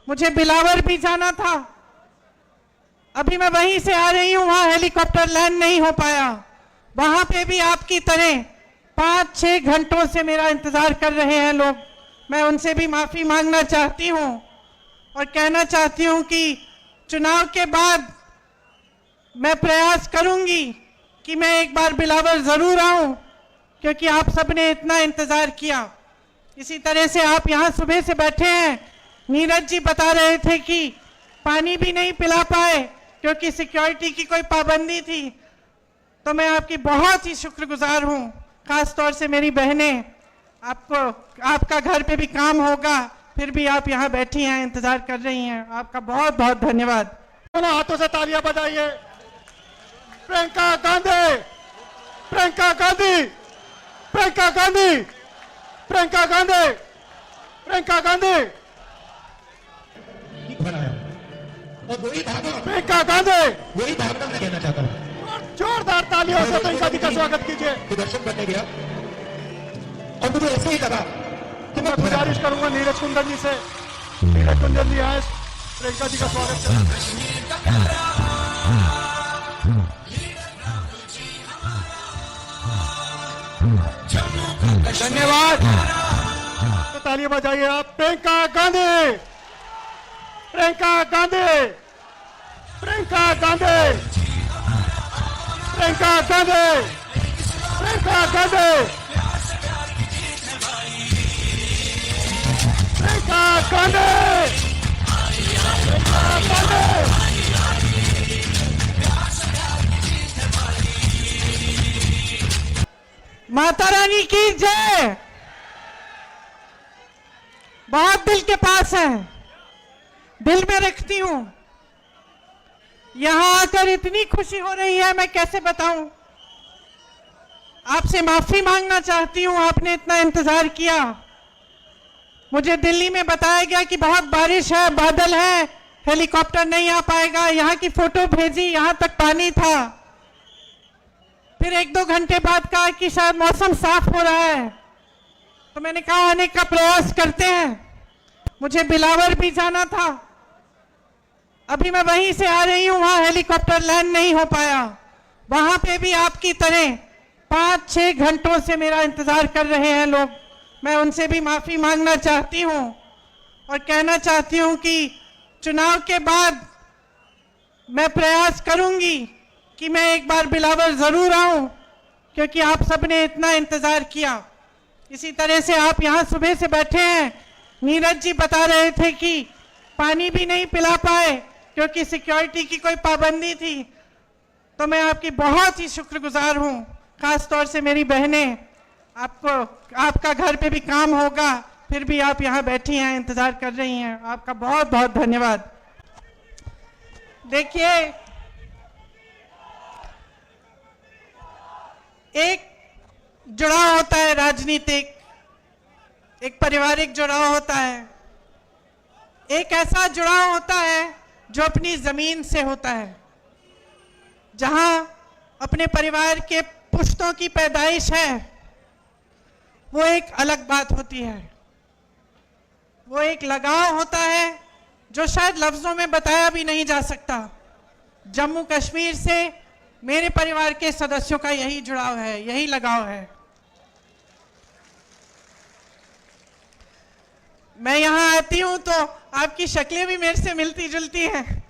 मुझे बिलावर भी जाना था। अभी मैं वहीं से आ रही हूँ, वहां हेलीकॉप्टर लैंड नहीं हो पाया। वहां पे भी आपकी तरह 5-6 घंटों से मेरा इंतजार कर रहे हैं लोग। मैं उनसे भी माफी मांगना चाहती हूँ और कहना चाहती हूँ कि चुनाव के बाद मैं प्रयास करूंगी कि मैं एक बार बिलावर जरूर आऊं, क्योंकि आप सबने इतना इंतजार किया। इसी तरह से आप यहाँ सुबह से बैठे हैं। नीरज जी बता रहे थे कि पानी भी नहीं पिला पाए क्योंकि सिक्योरिटी की कोई पाबंदी थी। तो मैं आपकी बहुत ही शुक्रगुजार हूँ, खास तौर से मेरी बहनें। आपका घर पे भी काम होगा, फिर भी आप यहाँ बैठी हैं, इंतजार कर रही हैं। आपका बहुत बहुत धन्यवाद। दोनों हाथों से तालियां बजाइए। प्रियंका गांधी, प्रियंका गांधी, प्रियंका गांधी, प्रियंका गांधी, प्रियंका गांधी, और वही भावना, प्रियंका गांधी। वही भावना मैं कहना चाहता हूँ। जोरदार तालियों से प्रियंका जी का स्वागत कीजिए। दर्शन करने गया और मुझे ऐसे ही लगा कि मैं गुजारिश करूंगा नीरज कुंदन जी से, नीरज कुंदन जी आए, प्रियंका जी का स्वागत करें। धन्यवाद। तो तालियां बजाइए आप। प्रियंका गांधी, प्रियंका गांधी, प्रियंका गांधी, प्रियंका गांधी, प्रियंका गांधी, प्रियंका गांधी, प्रियंका गांधी। माता रानी की जय। बहुत दिल के पास है, दिल में रखती हूं। यहां आकर इतनी खुशी हो रही है, मैं कैसे बताऊं। आपसे माफी मांगना चाहती हूं, आपने इतना इंतजार किया। मुझे दिल्ली में बताया गया कि बहुत बारिश है, बादल है, हेलीकॉप्टर नहीं आ पाएगा। यहां की फोटो भेजी, यहां तक पानी था। फिर 1-2 घंटे बाद कहा कि शायद मौसम साफ हो रहा है, तो मैंने कहा आने का प्रयास करते हैं। मुझे बिलावर भी जाना था। अभी मैं वहीं से आ रही हूँ, वहां हेलीकॉप्टर लैंड नहीं हो पाया। वहां पे भी आपकी तरह 5-6 घंटों से मेरा इंतजार कर रहे हैं लोग। मैं उनसे भी माफी मांगना चाहती हूँ और कहना चाहती हूँ कि चुनाव के बाद मैं प्रयास करूंगी कि मैं एक बार बिलावर जरूर आऊं, क्योंकि आप सबने इतना इंतजार किया। इसी तरह से आप यहाँ सुबह से बैठे हैं। नीरज जी बता रहे थे कि पानी भी नहीं पिला पाए क्योंकि सिक्योरिटी की कोई पाबंदी थी। तो मैं आपकी बहुत ही शुक्रगुजार हूँ, खास तौर से मेरी बहनें। आपका घर पे भी काम होगा, फिर भी आप यहाँ बैठी हैं, इंतजार कर रही हैं। आपका बहुत बहुत धन्यवाद। देखिए, एक जुड़ाव होता है राजनीतिक, एक पारिवारिक जुड़ाव होता है, एक ऐसा जुड़ाव होता है जो अपनी जमीन से होता है, जहां अपने परिवार के पुश्तों की पैदाइश है। वो एक अलग बात होती है, वो एक लगाव होता है जो शायद लफ्जों में बताया भी नहीं जा सकता। जम्मू कश्मीर से मेरे परिवार के सदस्यों का यही जुड़ाव है, यही लगाव है। मैं यहाँ आती हूँ तो आपकी शक्लें भी मेरे से मिलती जुलती हैं।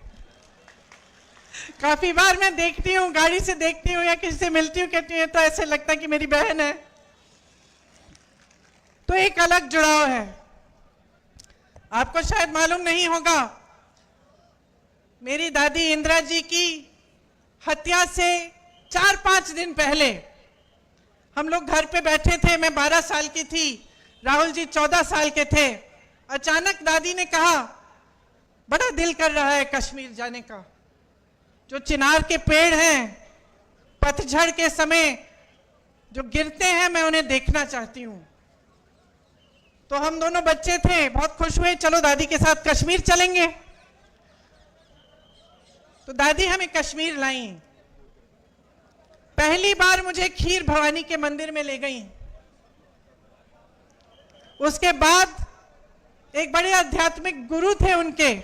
काफी बार मैं देखती हूँ, गाड़ी से देखती हूँ या किसी से मिलती हूँ, कहती हूँ तो ऐसे लगता है कि मेरी बहन है। तो एक अलग जुड़ाव है। आपको शायद मालूम नहीं होगा, मेरी दादी इंदिरा जी की हत्या से 4-5 दिन पहले हम लोग घर पे बैठे थे। मैं 12 साल की थी, राहुल जी 14 साल के थे। अचानक दादी ने कहा, बड़ा दिल कर रहा है कश्मीर जाने का। जो चिनार के पेड़ हैं, पतझड़ के समय जो गिरते हैं, मैं उन्हें देखना चाहती हूँ। तो हम दोनों बच्चे थे, बहुत खुश हुए, चलो दादी के साथ कश्मीर चलेंगे। तो दादी हमें कश्मीर लाई। पहली बार मुझे खीर भवानी के मंदिर में ले गई। उसके बाद एक बड़े आध्यात्मिक गुरु थे उनके,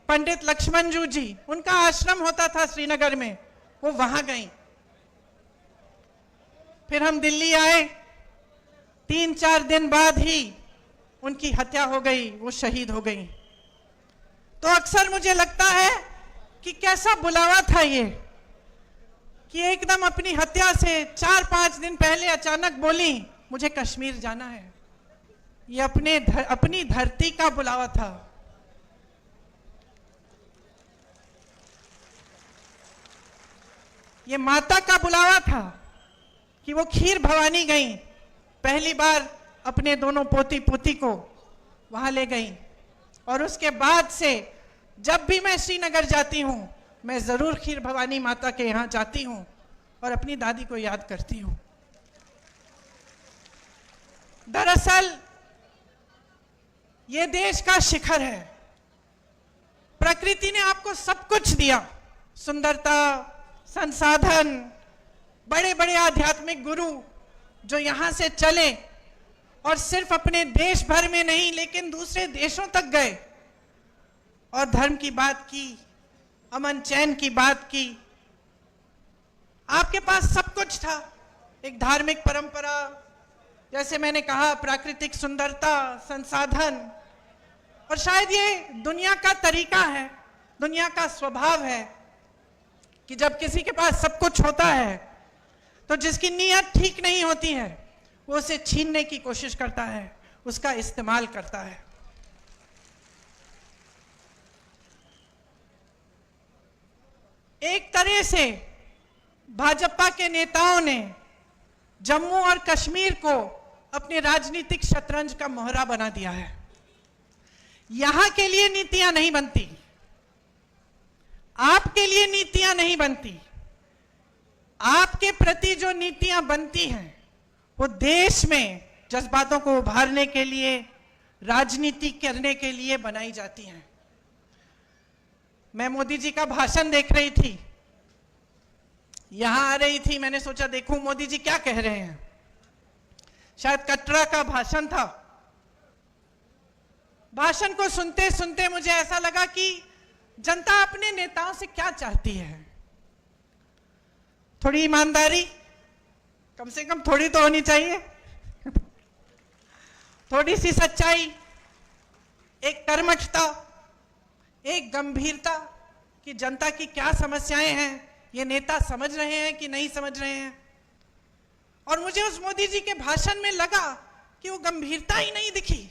पंडित लक्ष्मण जी, उनका आश्रम होता था श्रीनगर में, वो वहां गई। फिर हम दिल्ली आए, 3-4 दिन बाद ही उनकी हत्या हो गई, वो शहीद हो गई। तो अक्सर मुझे लगता है कि कैसा बुलावा था ये, कि एकदम अपनी हत्या से 4-5 दिन पहले अचानक बोली मुझे कश्मीर जाना है। ये अपनी धरती का बुलावा था। ये माता का बुलावा था कि वो खीर भवानी गई, पहली बार अपने दोनों पोती पोती को वहां ले गई। और उसके बाद से जब भी मैं श्रीनगर जाती हूं, मैं जरूर खीर भवानी माता के यहां जाती हूं और अपनी दादी को याद करती हूं। दरअसल ये देश का शिखर है। प्रकृति ने आपको सब कुछ दिया, सुंदरता, संसाधन, बड़े बड़े आध्यात्मिक गुरु जो यहां से चले और सिर्फ अपने देश भर में नहीं लेकिन दूसरे देशों तक गए और धर्म की बात की, अमन चैन की बात की। आपके पास सब कुछ था, एक धार्मिक परंपरा, जैसे मैंने कहा, प्राकृतिक सुंदरता, संसाधन। और शायद ये दुनिया का तरीका है, दुनिया का स्वभाव है कि जब किसी के पास सब कुछ होता है तो जिसकी नीयत ठीक नहीं होती है वो उसे छीनने की कोशिश करता है, उसका इस्तेमाल करता है। एक तरह से भाजपा के नेताओं ने जम्मू और कश्मीर को अपने राजनीतिक शतरंज का मोहरा बना दिया है। यहां के लिए नीतियां नहीं बनती, आपके लिए नीतियां नहीं बनती। आपके प्रति जो नीतियां बनती हैं वो देश में जज्बातों को उभारने के लिए, राजनीति करने के लिए बनाई जाती हैं। मैं मोदी जी का भाषण देख रही थी, यहां आ रही थी, मैंने सोचा देखूं मोदी जी क्या कह रहे हैं। शायद कटरा का भाषण था। भाषण को सुनते सुनते मुझे ऐसा लगा कि जनता अपने नेताओं से क्या चाहती है। थोड़ी ईमानदारी, कम से कम थोड़ी तो होनी चाहिए, थोड़ी सी सच्चाई, एक कर्मठता, एक गंभीरता कि जनता की क्या समस्याएं हैं, ये नेता समझ रहे हैं कि नहीं समझ रहे हैं। और मुझे उस मोदी जी के भाषण में लगा कि वो गंभीरता ही नहीं दिखी।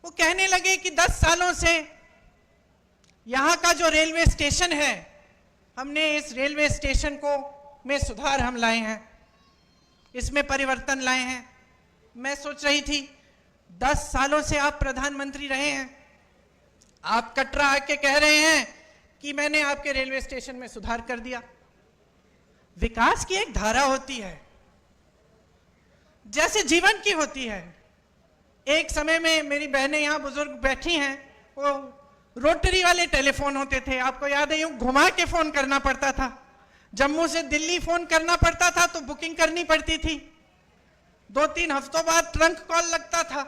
वो कहने लगे कि 10 सालों से यहां का जो रेलवे स्टेशन है, हमने इस रेलवे स्टेशन को में सुधार हम लाए हैं, इसमें परिवर्तन लाए हैं। मैं सोच रही थी 10 सालों से आप प्रधानमंत्री रहे हैं, आप कटरा आके कह रहे हैं कि मैंने आपके रेलवे स्टेशन में सुधार कर दिया। विकास की एक धारा होती है, जैसे जीवन की होती है। एक समय में मेरी बहनें यहां बुजुर्ग बैठी हैं, वो रोटरी वाले टेलीफोन होते थे, आपको याद है, यूं घुमा के फोन करना पड़ता था। जम्मू से दिल्ली फोन करना पड़ता था तो बुकिंग करनी पड़ती थी, 2-3 हफ्तों बाद ट्रंक कॉल लगता था।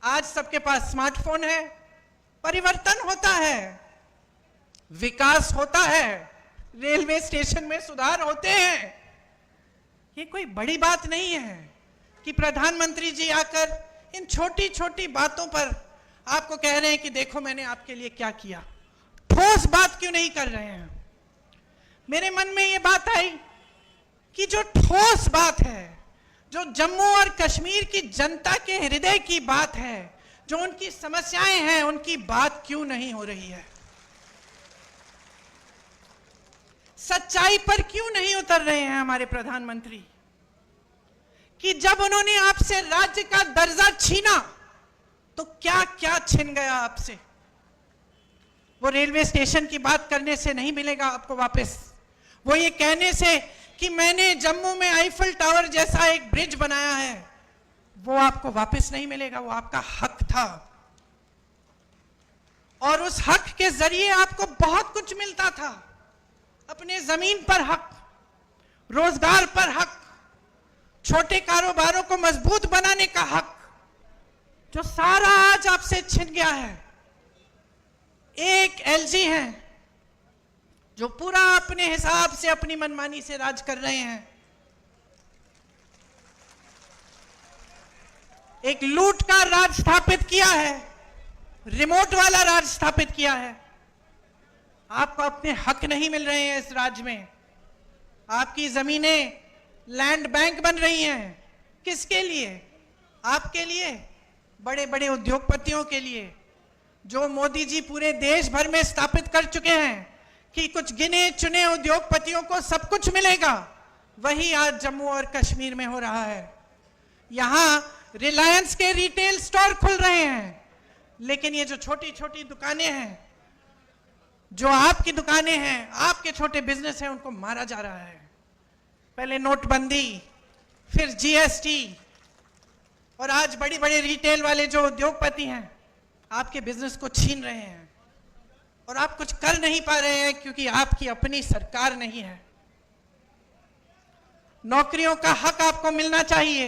आज सबके पास स्मार्टफोन है। परिवर्तन होता है, विकास होता है, रेलवे स्टेशन में सुधार होते हैं। ये कोई बड़ी बात नहीं है कि प्रधानमंत्री जी आकर इन छोटी छोटी बातों पर आपको कह रहे हैं कि देखो मैंने आपके लिए क्या किया। ठोस बात क्यों नहीं कर रहे हैं? मेरे मन में ये बात आई कि जो ठोस बात है, जो जम्मू और कश्मीर की जनता के हृदय की बात है, जो उनकी समस्याएं हैं, उनकी बात क्यों नहीं हो रही है? सच्चाई पर क्यों नहीं उतर रहे हैं हमारे प्रधानमंत्री? कि जब उन्होंने आपसे राज्य का दर्जा छीना तो क्या क्या छिन गया आपसे? वो रेलवे स्टेशन की बात करने से नहीं मिलेगा आपको वापस। वो ये कहने से कि मैंने जम्मू में आईफल टावर जैसा एक ब्रिज बनाया है, वो आपको वापस नहीं मिलेगा। वो आपका हक था और उस हक के जरिए आपको बहुत कुछ मिलता था। अपने जमीन पर हक, रोजगार पर हक, छोटे कारोबारों को मजबूत बनाने का हक, जो सारा आज आपसे छिन गया है। एक एलजी है जो पूरा अपने हिसाब से अपनी मनमानी से राज कर रहे हैं। एक लूट का राज स्थापित किया है, रिमोट वाला राज स्थापित किया है। आपको अपने हक नहीं मिल रहे हैं इस राज्य में। आपकी जमीनें लैंड बैंक बन रही हैं। किसके लिए? आपके लिए, बड़े बड़े उद्योगपतियों के लिए, जो मोदी जी पूरे देश भर में स्थापित कर चुके हैं कि कुछ गिने चुने उद्योगपतियों को सब कुछ मिलेगा। वही आज जम्मू और कश्मीर में हो रहा है। यहां रिलायंस के रिटेल स्टोर खुल रहे हैं, लेकिन ये जो छोटी छोटी दुकानें हैं, जो आपकी दुकानें हैं, आपके छोटे बिजनेस हैं, उनको मारा जा रहा है। पहले नोटबंदी, फिर जीएसटी, और आज बड़ी बड़ी रिटेल वाले जो उद्योगपति हैं आपके बिजनेस को छीन रहे हैं। और आप कुछ कर नहीं पा रहे हैं क्योंकि आपकी अपनी सरकार नहीं है। नौकरियों का हक आपको मिलना चाहिए।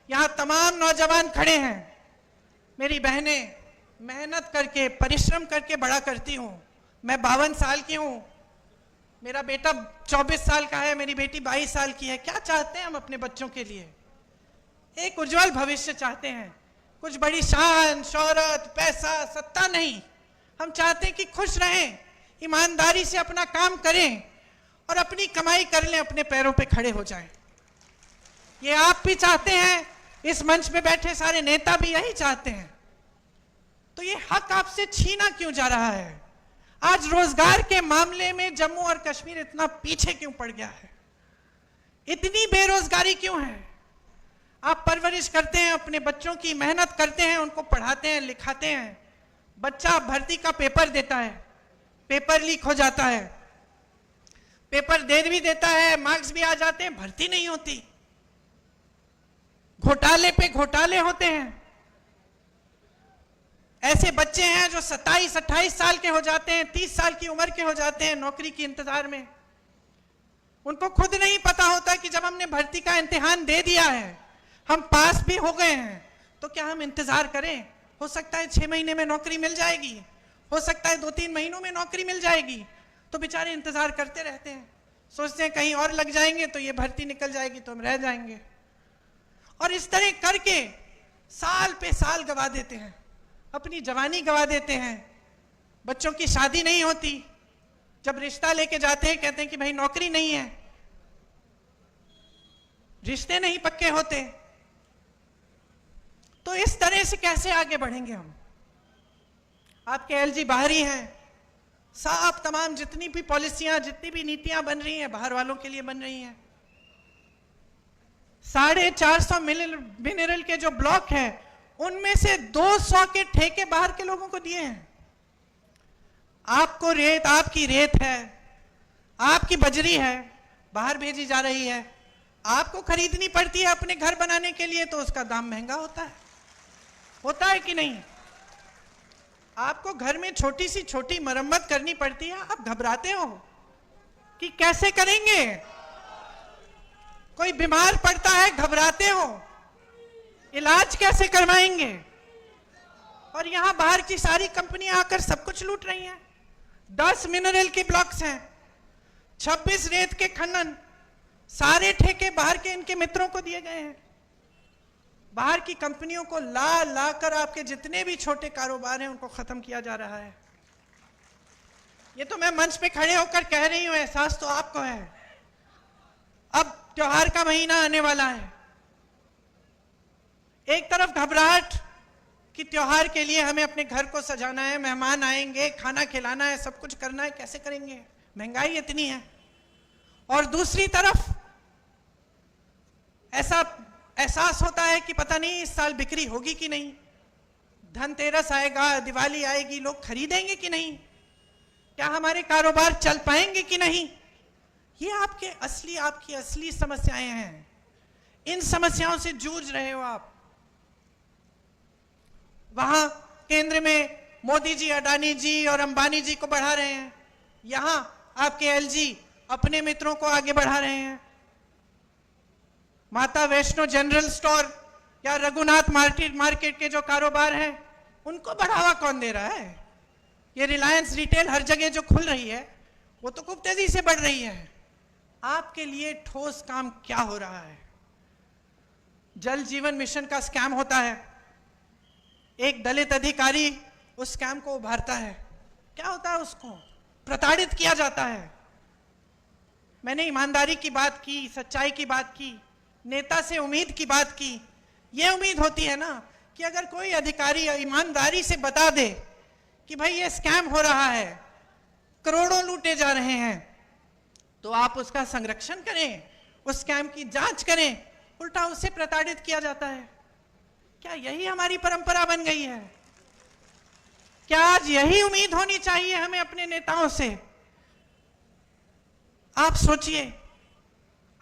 यहां तमाम नौजवान खड़े हैं। मेरी बहनें मेहनत करके, परिश्रम करके बड़ा करती हूं। मैं 52 साल की हूं, मेरा बेटा 24 साल का है, मेरी बेटी 22 साल की है। क्या चाहते हैं हम अपने बच्चों के लिए? एक उज्जवल भविष्य चाहते हैं। कुछ बड़ी शान, शोहरत, पैसा, सत्ता नहीं। हम चाहते हैं कि खुश रहें, ईमानदारी से अपना काम करें और अपनी कमाई कर लें, अपने पैरों पे खड़े हो जाएं। ये आप भी चाहते हैं, इस मंच पे बैठे सारे नेता भी यही चाहते हैं। तो ये हक आपसे छीना क्यों जा रहा है? आज रोजगार के मामले में जम्मू और कश्मीर इतना पीछे क्यों पड़ गया है? इतनी बेरोजगारी क्यों है? आप परवरिश करते हैं अपने बच्चों की, मेहनत करते हैं, उनको पढ़ाते हैं, लिखाते हैं। बच्चा भर्ती का पेपर देता है, पेपर लीक हो जाता है, पेपर दे भी देता है, मार्क्स भी आ जाते हैं, भर्ती नहीं होती। घोटाले पे घोटाले होते हैं। ऐसे बच्चे हैं जो 27-28 साल के हो जाते हैं, 30 साल की उम्र के हो जाते हैं नौकरी के इंतजार में। उनको खुद नहीं पता होता कि जब हमने भर्ती का इम्तिहान दे दिया है, हम पास भी हो गए हैं, तो क्या हम इंतजार करें? हो सकता है 6 महीने में नौकरी मिल जाएगी, हो सकता है 2-3 महीनों में नौकरी मिल जाएगी। तो बेचारे इंतजार करते रहते हैं, सोचते हैं कहीं और लग जाएंगे तो ये भर्ती निकल जाएगी तो हम रह जाएंगे। और इस तरह करके साल पे साल गवा देते हैं, अपनी जवानी गवा देते हैं। बच्चों की शादी नहीं होती, जब रिश्ता लेके जाते हैं कहते हैं कि भाई नौकरी नहीं है, रिश्ते नहीं पक्के होते। तो इस तरह से कैसे आगे बढ़ेंगे हम? आपके एलजी बाहरी हैं, साफ तमाम जितनी भी पॉलिसियां, जितनी भी नीतियां बन रही हैं, बाहर वालों के लिए बन रही हैं। 450 मिनरल के जो ब्लॉक हैं, उनमें से 200 के ठेके बाहर के लोगों को दिए हैं। आपको रेत, आपकी रेत है, आपकी बजरी है, बाहर भेजी जा रही है। आपको खरीदनी पड़ती है अपने घर बनाने के लिए, तो उसका दाम महंगा होता है कि नहीं? आपको घर में छोटी सी छोटी मरम्मत करनी पड़ती है, आप घबराते हो कि कैसे करेंगे? कोई बीमार पड़ता है, घबराते हो, इलाज कैसे करवाएंगे? और यहां बाहर की सारी कंपनियां आकर सब कुछ लूट रही हैं। 10 मिनरल के ब्लॉक्स हैं, 26 रेत के खनन, सारे ठेके बाहर के इनके मित्रों को दिए गए हैं। बाहर की कंपनियों को ला कर आपके जितने भी छोटे कारोबार हैं उनको खत्म किया जा रहा है। ये तो मैं मंच पे खड़े होकर कह रही हूं, एहसास तो आपको है। अब त्योहार का महीना आने वाला है। एक तरफ घबराहट कि त्योहार के लिए हमें अपने घर को सजाना है, मेहमान आएंगे, खाना खिलाना है, सब कुछ करना है, कैसे करेंगे? महंगाई इतनी है। और दूसरी तरफ ऐसा एहसास होता है कि पता नहीं इस साल बिक्री होगी कि नहीं, धनतेरस आएगा, दिवाली आएगी, लोग खरीदेंगे कि नहीं, क्या हमारे कारोबार चल पाएंगे कि नहीं? ये आपकी असली समस्याएं हैं। इन समस्याओं से जूझ रहे हो आप। वहां केंद्र में मोदी जी अडानी जी और अंबानी जी को बढ़ा रहे हैं, यहां आपके एलजी अपने मित्रों को आगे बढ़ा रहे हैं। माता वैष्णो जनरल स्टोर या रघुनाथ मार्केट के जो कारोबार हैं उनको बढ़ावा कौन दे रहा है? ये रिलायंस रिटेल हर जगह जो खुल रही है वो तो खूब तेजी से बढ़ रही है। आपके लिए ठोस काम क्या हो रहा है? जल जीवन मिशन का स्कैम होता है, एक दलित अधिकारी उस स्कैम को उभारता है। क्या होता है? उसको प्रताड़ित किया जाता है। मैंने ईमानदारी की बात की, सच्चाई की बात की, नेता से उम्मीद की बात की। यह उम्मीद होती है ना कि अगर कोई अधिकारी ईमानदारी से बता दे कि भाई ये स्कैम हो रहा है, करोड़ों लूटे जा रहे हैं, तो आप उसका संरक्षण करें, उस स्कैम की जांच करें। उल्टा उससे प्रताड़ित किया जाता है। क्या यही हमारी परंपरा बन गई है? क्या आज यही उम्मीद होनी चाहिए हमें अपने नेताओं से? आप सोचिए,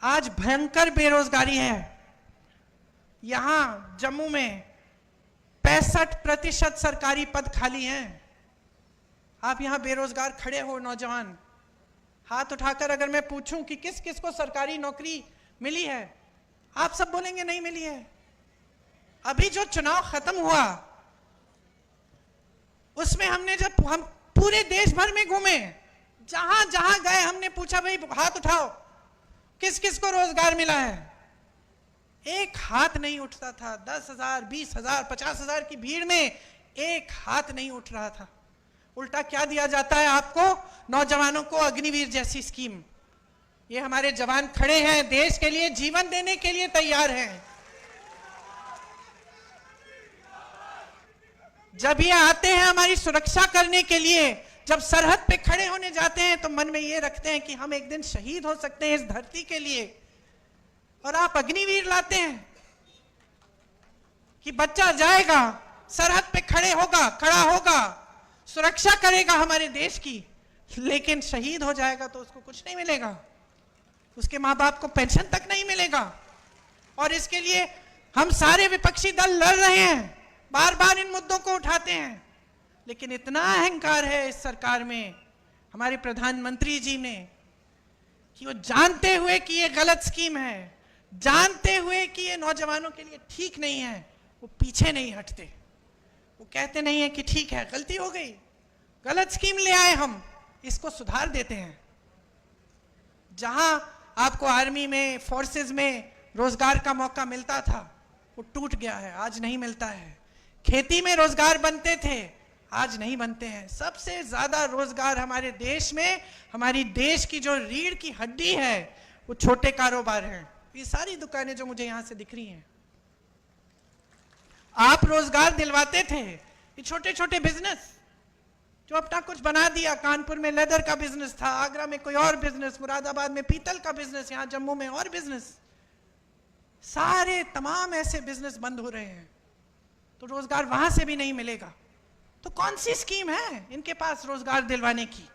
आज भयंकर बेरोजगारी है। यहां जम्मू में 65% सरकारी पद खाली हैं। आप यहां बेरोजगार खड़े हो, नौजवान, हाथ उठाकर अगर मैं पूछूं कि किस किस को सरकारी नौकरी मिली है, आप सब बोलेंगे नहीं मिली है। अभी जो चुनाव खत्म हुआ उसमें हम पूरे देश भर में घूमे, जहां जहां गए हमने पूछा भाई हाथ उठाओ, किस किस को रोजगार मिला है? एक हाथ नहीं उठता था। 10,000, 20,000, 50,000 की भीड़ में एक हाथ नहीं उठ रहा था। उल्टा क्या दिया जाता है आपको? नौजवानों को अग्निवीर जैसी स्कीम। ये हमारे जवान खड़े हैं, देश के लिए जीवन देने के लिए तैयार हैं। जब ये आते हैं हमारी सुरक्षा करने के लिए, जब सरहद पे खड़े होने जाते हैं तो मन में ये रखते हैं कि हम एक दिन शहीद हो सकते हैं इस धरती के लिए, और आप अग्निवीर लाते हैं कि बच्चा जाएगा, सरहद पे खड़ा होगा, सुरक्षा करेगा हमारे देश की, लेकिन शहीद हो जाएगा तो उसको कुछ नहीं मिलेगा, उसके माँ बाप को पेंशन तक नहीं मिलेगा। और इसके लिए हम सारे विपक्षी दल लड़ रहे हैं, बार बार इन मुद्दों को उठाते हैं, लेकिन इतना अहंकार है इस सरकार में, हमारे प्रधानमंत्री जी ने, कि वो जानते हुए कि ये गलत स्कीम है, जानते हुए कि ये नौजवानों के लिए ठीक नहीं है, वो पीछे नहीं हटते। वो कहते नहीं है कि ठीक है, गलती हो गई, गलत स्कीम ले आए, हम इसको सुधार देते हैं। जहां आपको आर्मी में, फोर्सेस में रोजगार का मौका मिलता था, वो टूट गया है, आज नहीं मिलता है। खेती में रोजगार बनते थे, आज नहीं बनते हैं। सबसे ज्यादा रोजगार हमारे देश में, हमारी देश की जो रीढ़ की हड्डी है, वो छोटे कारोबार हैं। ये सारी दुकानें जो मुझे यहां से दिख रही हैं, आप रोजगार दिलवाते थे। ये छोटे छोटे बिजनेस जो अपना कुछ बना दिया, कानपुर में लेदर का बिजनेस था, आगरा में कोई और बिजनेस, मुरादाबाद में पीतल का बिजनेस, यहां जम्मू में और बिजनेस, सारे तमाम ऐसे बिजनेस बंद हो रहे हैं, तो रोजगार वहां से भी नहीं मिलेगा। तो कौन सी स्कीम है इनके पास रोजगार दिलवाने की?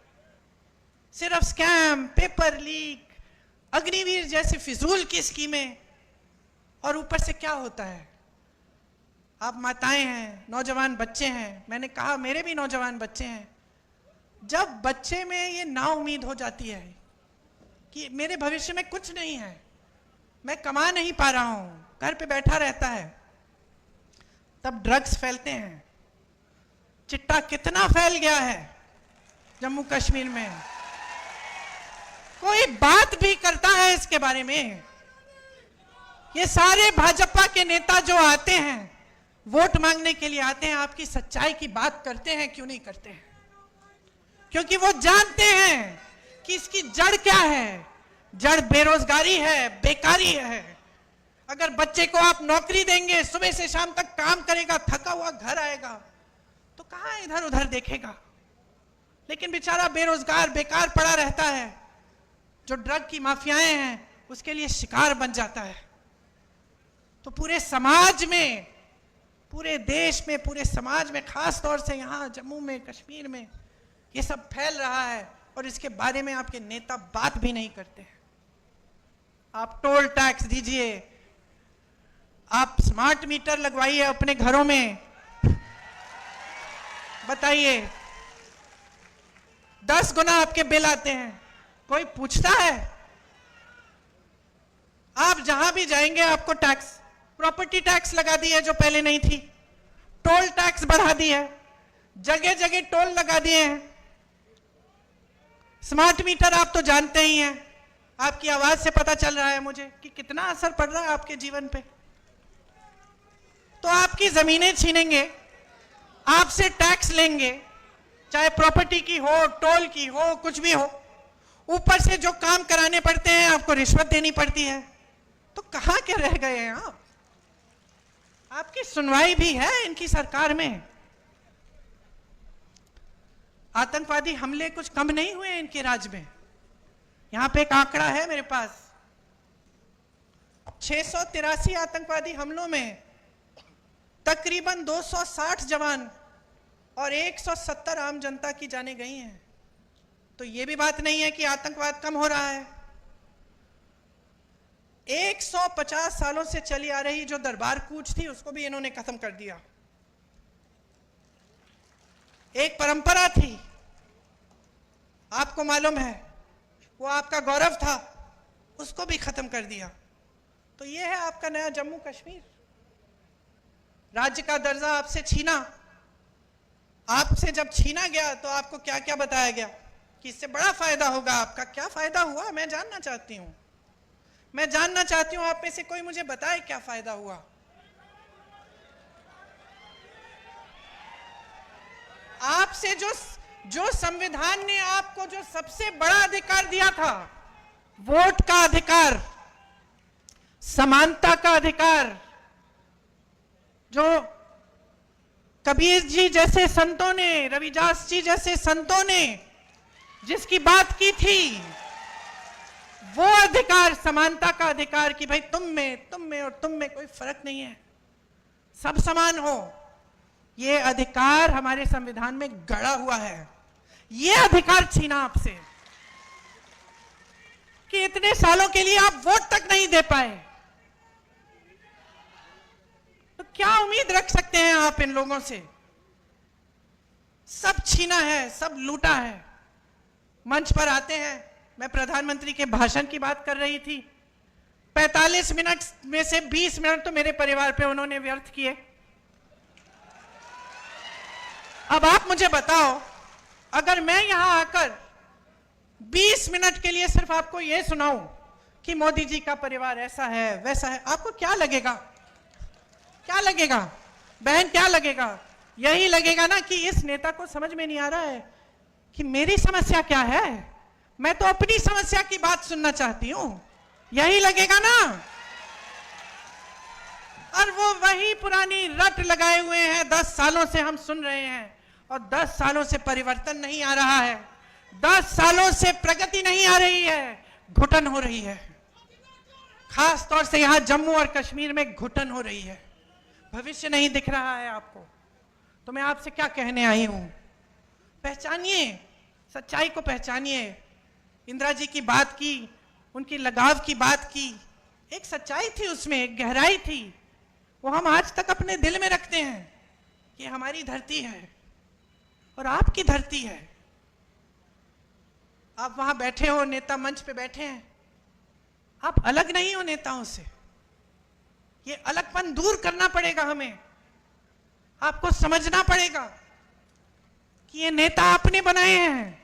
सिर्फ स्कैम, पेपर लीक, अग्निवीर जैसी फिजूल की स्कीमें। और ऊपर से क्या होता है? आप माताएं हैं, नौजवान बच्चे हैं, मैंने कहा मेरे भी नौजवान बच्चे हैं। जब बच्चे में ये नाउम्मीद हो जाती है कि मेरे भविष्य में कुछ नहीं है, मैं कमा नहीं पा रहा हूं, घर पे बैठा रहता है, तब ड्रग्स फैलते हैं। चिट्टा कितना फैल गया है जम्मू कश्मीर में, कोई बात भी करता है इसके बारे में? ये सारे भाजपा के नेता जो आते हैं, वोट मांगने के लिए आते हैं, आपकी सच्चाई की बात करते हैं क्यों नहीं करते हैं? क्योंकि वो जानते हैं कि इसकी जड़ क्या है। जड़ बेरोजगारी है, बेकारी है। अगर बच्चे को आप नौकरी देंगे, सुबह से शाम तक काम करेगा, थका हुआ घर आएगा, तो कहां इधर उधर देखेगा? लेकिन बेचारा बेरोजगार बेकार पड़ा रहता है, जो ड्रग की माफियाएं हैं उसके लिए शिकार बन जाता है। तो पूरे समाज में, पूरे देश में, पूरे समाज में, खास तौर से यहां जम्मू में, कश्मीर में ये सब फैल रहा है, और इसके बारे में आपके नेता बात भी नहीं करते हैं। आप टोल टैक्स दीजिए, आप स्मार्ट मीटर लगवाइए अपने घरों में, बताइए 10 गुना आपके बिल आते हैं, कोई पूछता है? आप जहां भी जाएंगे आपको टैक्स, प्रॉपर्टी टैक्स लगा दी है जो पहले नहीं थी, टोल टैक्स बढ़ा दी है, जगह जगह टोल लगा दिए हैं। स्मार्ट मीटर आप तो जानते ही हैं, आपकी आवाज से पता चल रहा है मुझे कि कितना असर पड़ रहा है आपके जीवन पे। तो आपकी जमीनें छीनेंगे, आपसे टैक्स लेंगे, चाहे प्रॉपर्टी की हो, टोल की हो, कुछ भी हो, ऊपर से जो काम कराने पड़ते हैं आपको रिश्वत देनी पड़ती है। तो कहां के रह गए हैं आप? आपकी सुनवाई भी है इनकी सरकार में? आतंकवादी हमले कुछ कम नहीं हुए इनके राज्य में। यहां पे एक आंकड़ा है मेरे पास, 683 आतंकवादी हमलों में तकरीबन 260 जवान और 170 आम जनता की जानें गई हैं। तो यह भी बात नहीं है कि आतंकवाद कम हो रहा है। 150 सालों से चली आ रही जो दरबार कूच थी उसको भी इन्होंने खत्म कर दिया। एक परंपरा थी, आपको मालूम है, वो आपका गौरव था, उसको भी खत्म कर दिया। तो ये है आपका नया जम्मू कश्मीर। राज्य का दर्जा आपसे छीना। आपसे जब छीना गया तो आपको क्या क्या बताया गया कि इससे बड़ा फायदा होगा। आपका क्या फायदा हुआ मैं जानना चाहती हूं। मैं जानना चाहती हूं आप में से कोई मुझे बताए क्या फायदा हुआ। आपसे जो संविधान ने आपको जो सबसे बड़ा अधिकार दिया था, वोट का अधिकार, समानता का अधिकार, जो कबीर जी जैसे संतों ने, रविदास जी जैसे संतों ने जिसकी बात की थी, वो अधिकार, समानता का अधिकार कि भाई तुम में और तुम में कोई फर्क नहीं है, सब समान हो, ये अधिकार हमारे संविधान में गड़ा हुआ है। ये अधिकार छीना आपसे कि इतने सालों के लिए आप वोट तक नहीं दे पाए। तो क्या उम्मीद रख सकते हैं आप इन लोगों से? सब छीना है, सब लूटा है। मंच पर आते हैं, मैं प्रधानमंत्री के भाषण की बात कर रही थी, 45 मिनट में से 20 मिनट तो मेरे परिवार पे उन्होंने व्यर्थ किए। अब आप मुझे बताओ, अगर मैं यहां आकर 20 मिनट के लिए सिर्फ आपको यह सुनाऊं कि मोदी जी का परिवार ऐसा है वैसा है, आपको क्या लगेगा? क्या लगेगा बहन, क्या लगेगा? यही लगेगा ना कि इस नेता को समझ में नहीं आ रहा है कि मेरी समस्या क्या है, मैं तो अपनी समस्या की बात सुनना चाहती हूं। यही लगेगा ना। और वो वही पुरानी रट लगाए हुए हैं, 10 सालों से हम सुन रहे हैं और 10 सालों से परिवर्तन नहीं आ रहा है, 10 सालों से प्रगति नहीं आ रही है, घुटन हो रही है। खास तौर से यहां जम्मू और कश्मीर में घुटन हो रही है, भविष्य नहीं दिख रहा है आपको। तो मैं आपसे क्या कहने आई हूं, पहचानिए, सच्चाई को पहचानिए। इंदिरा जी की बात की, उनकी लगाव की बात की, एक सच्चाई थी उसमें, एक गहराई थी, वो हम आज तक अपने दिल में रखते हैं। ये हमारी धरती है और आपकी धरती है। आप वहां बैठे हो, नेता मंच पे बैठे हैं, आप अलग नहीं हो नेताओं से। ये अलगपन दूर करना पड़ेगा हमें। आपको समझना पड़ेगा कि ये नेता आपने बनाए हैं।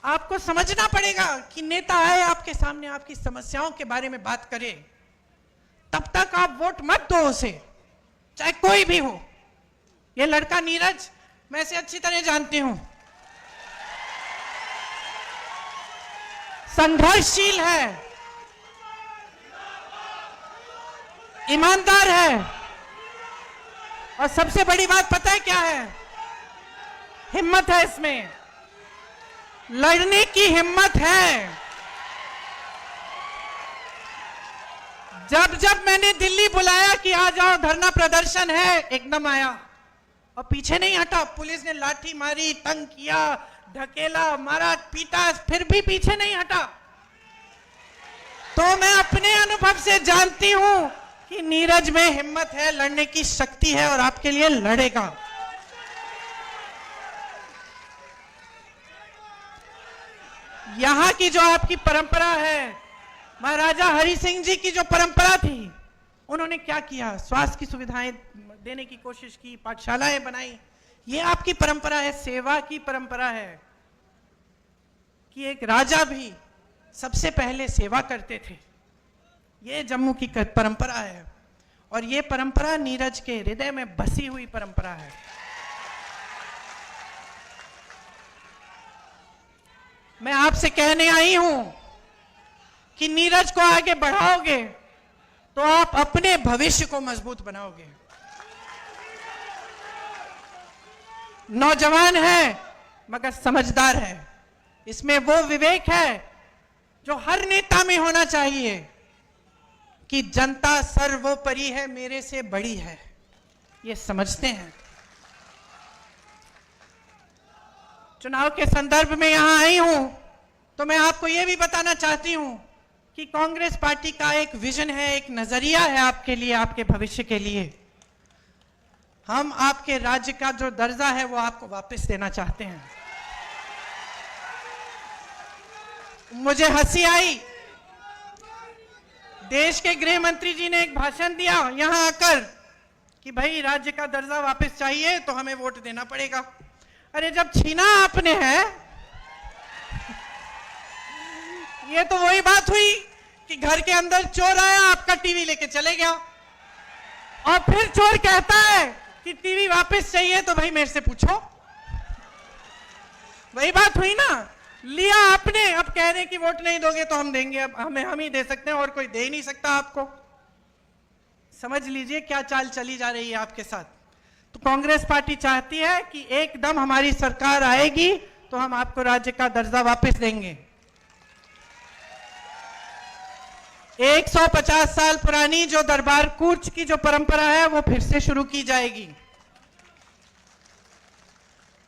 आपको समझना पड़ेगा कि नेता आए आपके सामने, आपकी समस्याओं के बारे में बात करे, तब तक आप वोट मत दो उसे, चाहे कोई भी हो। ये लड़का नीरज मैं इसे अच्छी तरह जानती हूं, संघर्षशील है, ईमानदार है, और सबसे बड़ी बात पता है क्या है? हिम्मत है इसमें, लड़ने की हिम्मत है। जब जब मैंने दिल्ली बुलाया कि आ जाओ धरना प्रदर्शन है, एकदम आया और पीछे नहीं हटा। पुलिस ने लाठी मारी, तंग किया, ढकेला, मारा, पीटा, फिर भी पीछे नहीं हटा। तो मैं अपने अनुभव से जानती हूं कि नीरज में हिम्मत है, लड़ने की शक्ति है और आपके लिए लड़ेगा। यहां की जो आपकी परंपरा है, महाराजा हरि सिंह जी की जो परंपरा थी, उन्होंने क्या किया? स्वास्थ्य की सुविधाएं देने की कोशिश की, पाठशालाएं बनाई। ये आपकी परंपरा है, सेवा की परंपरा है कि एक राजा भी सबसे पहले सेवा करते थे। ये जम्मू की परंपरा है और ये परंपरा नीरज के हृदय में बसी हुई परंपरा है। मैं आपसे कहने आई हूं कि नीरज को आगे बढ़ाओगे तो आप अपने भविष्य को मजबूत बनाओगे। नौजवान है मगर समझदार है। इसमें वो विवेक है जो हर नेता में होना चाहिए कि जनता सर्वोपरि है, मेरे से बड़ी है, ये समझते हैं। चुनाव के संदर्भ में यहां आई हूं तो मैं आपको यह भी बताना चाहती हूं कि कांग्रेस पार्टी का एक विजन है, एक नजरिया है आपके लिए, आपके भविष्य के लिए। हम आपके राज्य का जो दर्जा है वो आपको वापस देना चाहते हैं। मुझे हंसी आई, देश के गृह मंत्री जी ने एक भाषण दिया यहां आकर कि भाई राज्य का दर्जा वापस चाहिए तो हमें वोट देना पड़ेगा। अरे जब छीना आपने है, ये तो वही बात हुई कि घर के अंदर चोर आया, आपका टीवी लेके चले गया और फिर चोर कहता है कि टीवी वापस चाहिए तो भाई मेरे से पूछो। वही बात हुई ना, लिया आपने, अब कह रहे कि वोट नहीं दोगे तो हम देंगे। अब हम ही दे सकते हैं और कोई दे ही नहीं सकता आपको। समझ लीजिए क्या चाल चली जा रही है आपके साथ। तो कांग्रेस पार्टी चाहती है कि एकदम हमारी सरकार आएगी तो हम आपको राज्य का दर्जा वापस देंगे। 150 साल पुरानी जो दरबार कूच की जो परंपरा है वो फिर से शुरू की जाएगी।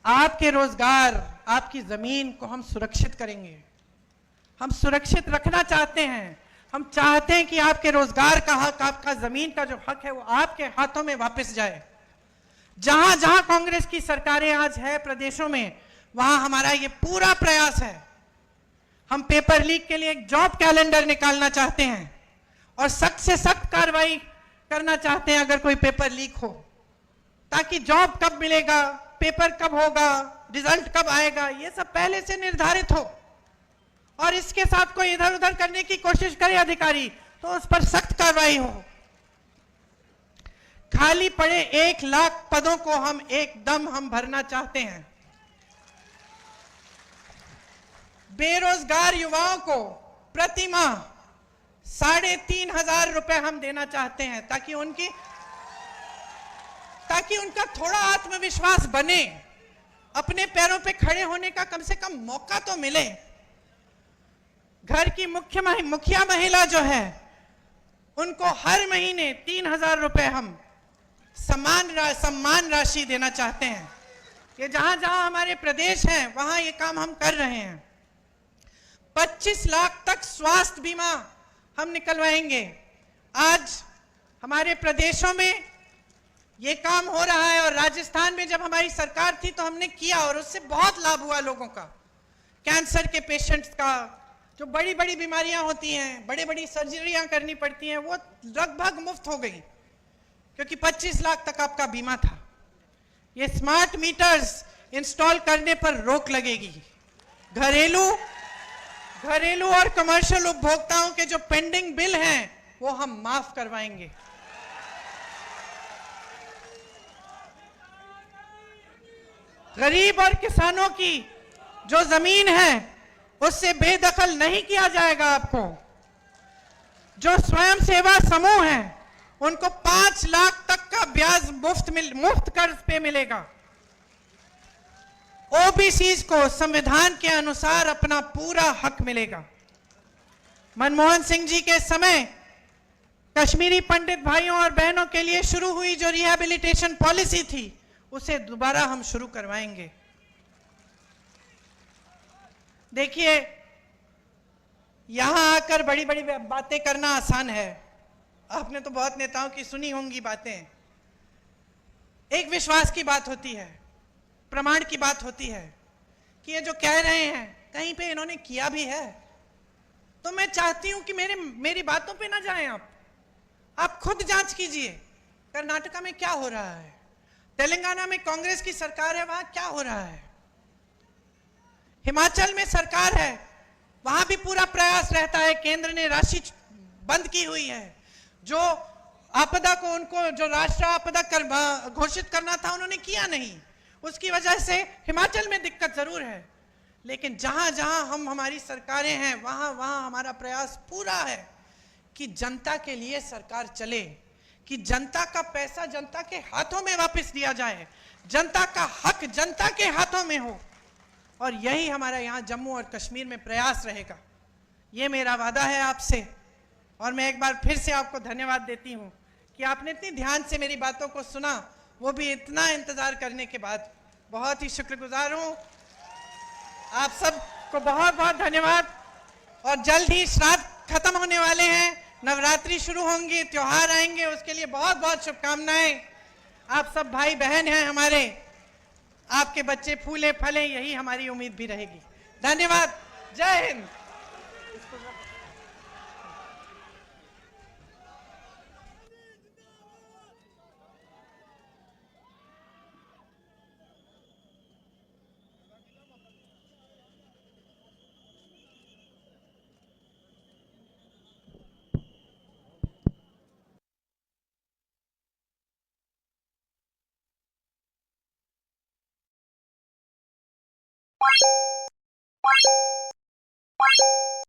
आपके रोजगार, आपकी जमीन को हम सुरक्षित करेंगे। हम सुरक्षित रखना चाहते हैं। हम चाहते हैं कि आपके रोजगार का हक, आपका जमीन का जो हक है वो आपके हाथों में वापस जाए। जहां जहां कांग्रेस की सरकारें आज है प्रदेशों में, वहां हमारा ये पूरा प्रयास है। हम पेपर लीक के लिए एक जॉब कैलेंडर निकालना चाहते हैं और सख्त से सख्त कार्रवाई करना चाहते हैं अगर कोई पेपर लीक हो, ताकि जॉब कब मिलेगा, पेपर कब होगा, रिजल्ट कब आएगा, ये सब पहले से निर्धारित हो। और इसके साथ कोई इधर उधर करने की कोशिश करे अधिकारी तो उस पर सख्त कार्रवाई हो। खाली पड़े 1 लाख पदों को हम एकदम भरना चाहते हैं। बेरोजगार युवाओं को प्रति माह 3,500 रुपए हम देना चाहते हैं ताकि उनका थोड़ा आत्मविश्वास बने, अपने पैरों पे खड़े होने का कम से कम मौका तो मिले। घर की मुखिया महिला जो है उनको हर महीने 3,000 रुपए हम सम्मान राशि देना चाहते हैं। ये जहां जहां हमारे प्रदेश हैं वहां ये काम हम कर रहे हैं। 25 लाख तक स्वास्थ्य बीमा हम निकलवाएंगे। आज हमारे प्रदेशों में ये काम हो रहा है और राजस्थान में जब हमारी सरकार थी तो हमने किया और उससे बहुत लाभ हुआ लोगों का। कैंसर के पेशेंट्स का, जो बड़ी बड़ी बीमारियां होती हैं, बड़ी बड़ी सर्जरियां करनी पड़ती हैं, वो लगभग मुफ्त हो गई क्योंकि 25 लाख तक आपका बीमा था। ये स्मार्ट मीटर्स इंस्टॉल करने पर रोक लगेगी। घरेलू और कमर्शियल उपभोक्ताओं के जो पेंडिंग बिल हैं वो हम माफ करवाएंगे। गरीब और किसानों की जो जमीन है उससे बेदखल नहीं किया जाएगा। आपको जो स्वयं सेवा समूह हैं उनको 5 लाख तक का ब्याज मुफ्त कर्ज पे मिलेगा। ओबीसी को संविधान के अनुसार अपना पूरा हक मिलेगा। मनमोहन सिंह जी के समय कश्मीरी पंडित भाइयों और बहनों के लिए शुरू हुई जो रिहैबिलिटेशन पॉलिसी थी उसे दोबारा हम शुरू करवाएंगे। देखिए, यहां आकर बड़ी बड़ी बातें करना आसान है। आपने तो बहुत नेताओं की सुनी होंगी बातें। एक विश्वास की बात होती है, प्रमाण की बात होती है कि ये जो कह रहे हैं कहीं पे इन्होंने किया भी है। तो मैं चाहती हूं कि मेरी बातों पे ना जाएं आप खुद जांच कीजिए। कर्नाटका में क्या हो रहा है, तेलंगाना में कांग्रेस की सरकार है, वहां क्या हो रहा है, हिमाचल में सरकार है, वहां भी पूरा प्रयास रहता है, केंद्र ने राशि बंद की हुई है, जो आपदा को उनको जो राष्ट्रीय आपदा घोषित करना था उन्होंने किया नहीं, उसकी वजह से हिमाचल में दिक्कत जरूर है। लेकिन जहां जहां हमारी सरकारें हैं वहां वहां हमारा प्रयास पूरा है कि जनता के लिए सरकार चले, कि जनता का पैसा जनता के हाथों में वापस दिया जाए, जनता का हक जनता के हाथों में हो। और यही हमारा यहाँ जम्मू और कश्मीर में प्रयास रहेगा। ये मेरा वादा है आपसे। और मैं एक बार फिर से आपको धन्यवाद देती हूँ कि आपने इतनी ध्यान से मेरी बातों को सुना, वो भी इतना इंतजार करने के बाद। बहुत ही शुक्रगुजार हूँ आप सबको, बहुत बहुत धन्यवाद। और जल्द ही श्राद्ध खत्म होने वाले हैं, नवरात्रि शुरू होंगी, त्योहार आएंगे, उसके लिए बहुत बहुत शुभकामनाएं। आप सब भाई बहन हैं हमारे, आपके बच्चे फूले फले, यही हमारी उम्मीद भी रहेगी। धन्यवाद। जय हिंद। Bye.